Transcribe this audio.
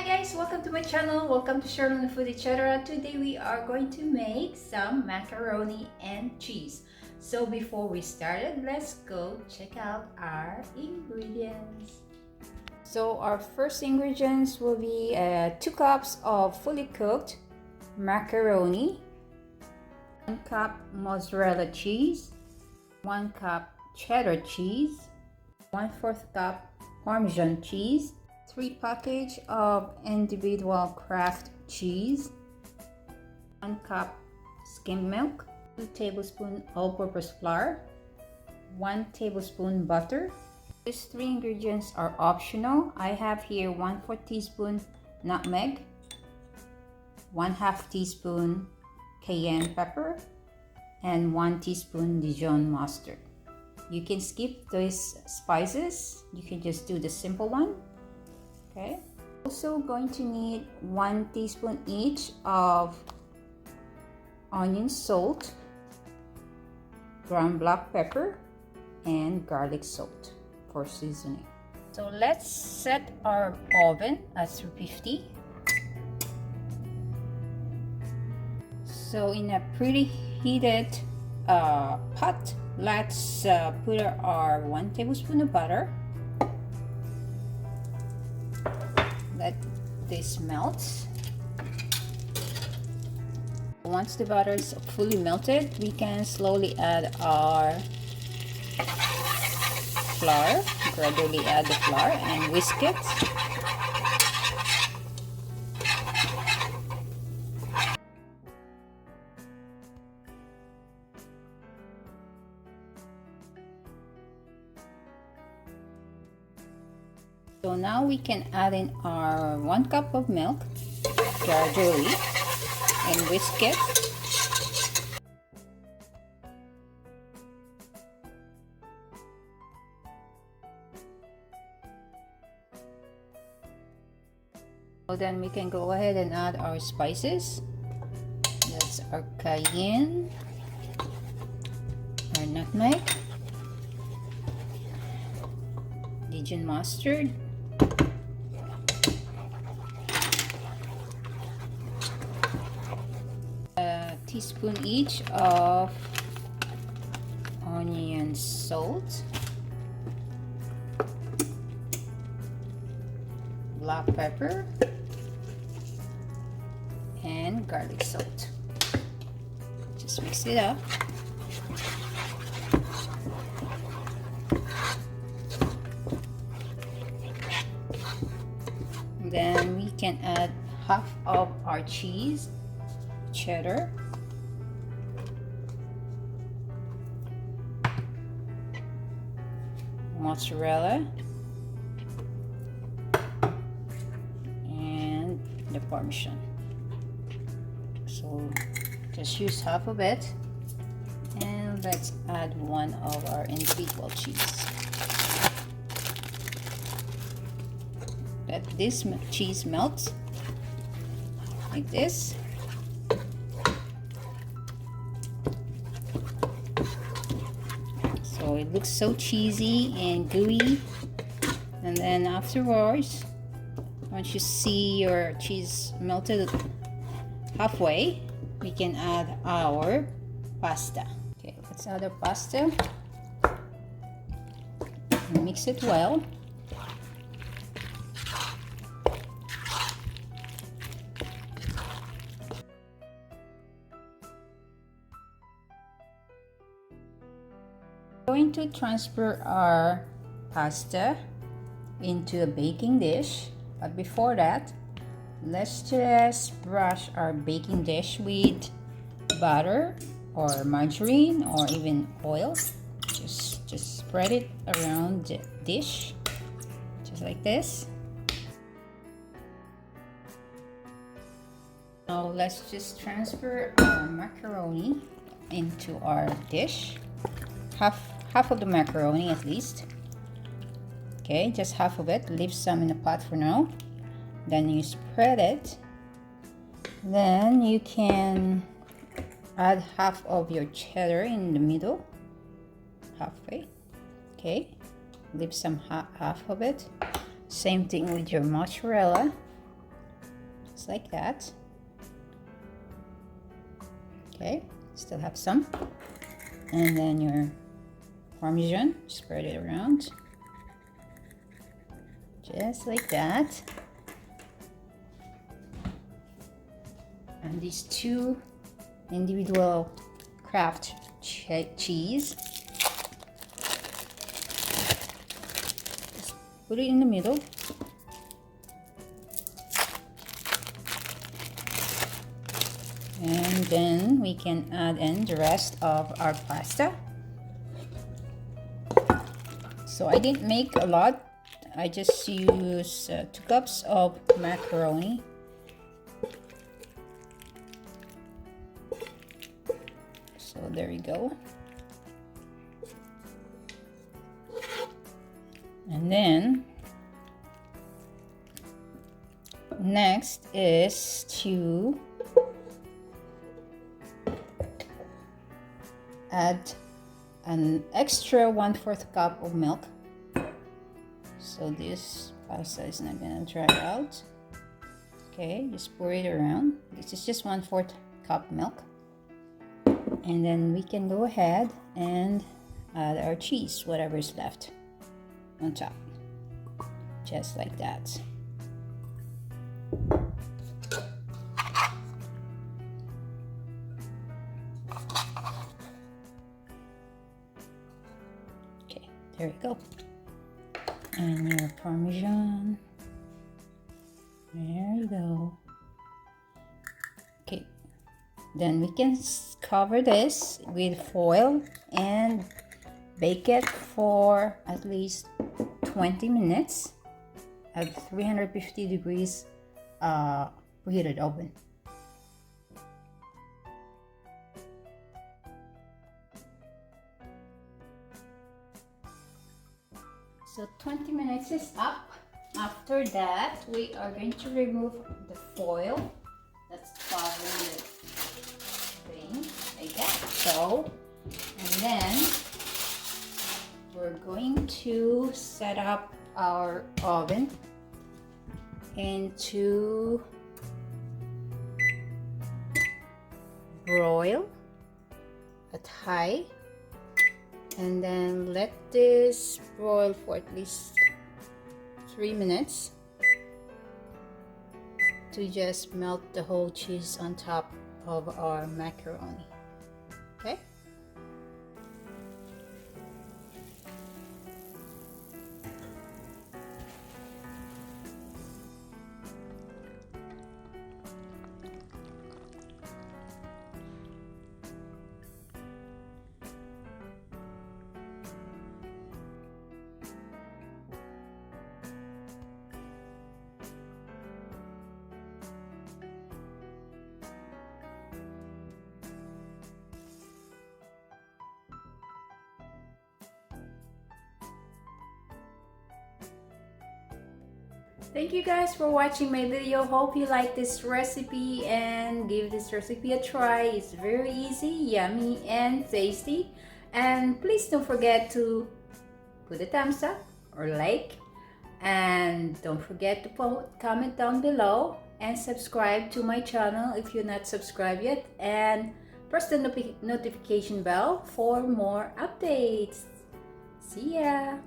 guys, welcome to my channel. Welcome to Sherman Food Etc. Today we are going to make some macaroni and cheese. So before we started, let's go check out our ingredients. So our first ingredients will be 2 cups of fully cooked macaroni, 1 cup mozzarella cheese, 1 cup cheddar cheese, 1/4 cup Parmesan cheese, 3 package of individual Kraft cheese, 1 cup skim milk, 2 tablespoons all-purpose flour, 1 tablespoon butter. These 3 ingredients are optional. I have here 1/4 teaspoon nutmeg, 1/2 teaspoon cayenne pepper, and 1 teaspoon Dijon mustard. You can skip those spices. You can just do the simple one. Okay. Also going to need 1 teaspoon each of onion salt, ground black pepper, and garlic salt for seasoning. So let's set our oven at 350. So in a preheated pot, let's put our 1 tablespoon of butter. Let this melt. Once the butter is fully melted, we can slowly add our flour. Gradually add the flour and whisk it. So now we can add in our 1 cup of milk gradually and whisk it. So then we can go ahead and add our spices. That's our cayenne, our nutmeg, Dijon mustard, teaspoon each of onion salt, black pepper, and garlic salt. Just mix it up. Then we can add half of our cheese, cheddar, mozzarella, and the Parmesan. So just use half of it, and let's add 1 of our individual cheese. Let this cheese melt like this. So it looks so cheesy and gooey, and then afterwards, once you see your cheese melted halfway, we can add our pasta. Okay, let's add our pasta and mix it well. Going to transfer our pasta into a baking dish, but before that, let's just brush our baking dish with butter or margarine or even oil. Just spread it around the dish, just like this. Now let's just transfer our macaroni into our dish. Half of the macaroni at least. Okay, just half of it. Leave some in the pot for now. Then you spread it. Then you can add half of your cheddar in the middle, halfway. Okay, leave some half of it. Same thing with your mozzarella. just like that. Okay, still have some. And then your Parmesan, spread it around. Just like that. And these two individual Kraft cheese. Just put it in the middle. And then we can add in the rest of our pasta. So I didn't make a lot. I just used 2 cups of macaroni. So there you go. And then next is to add an extra 1/4 cup of milk. So this pasta is not gonna dry out. Okay, just pour it around. This is just 1/4 cup milk. And then we can go ahead and add our cheese, whatever is left on top. Just like that. Okay, there you go. And your Parmesan. There you go. Okay, then we can cover this with foil and bake it for at least 20 minutes at 350 degrees preheated oven. So 20 minutes is up. After that, we are going to remove the foil that's covering the thing like that. So, and then we're going to set up our oven into broil at high, and then let this broil for at least 3 minutes to just melt the whole cheese on top of our macaroni. Okay? Thank you guys for watching my video. Hope you like this recipe and give this recipe a try. It's very easy, yummy, and tasty. And please don't forget to put a thumbs up or like. And don't forget to comment down below and subscribe to my channel if you're not subscribed yet. And press the notification bell for more updates. See ya!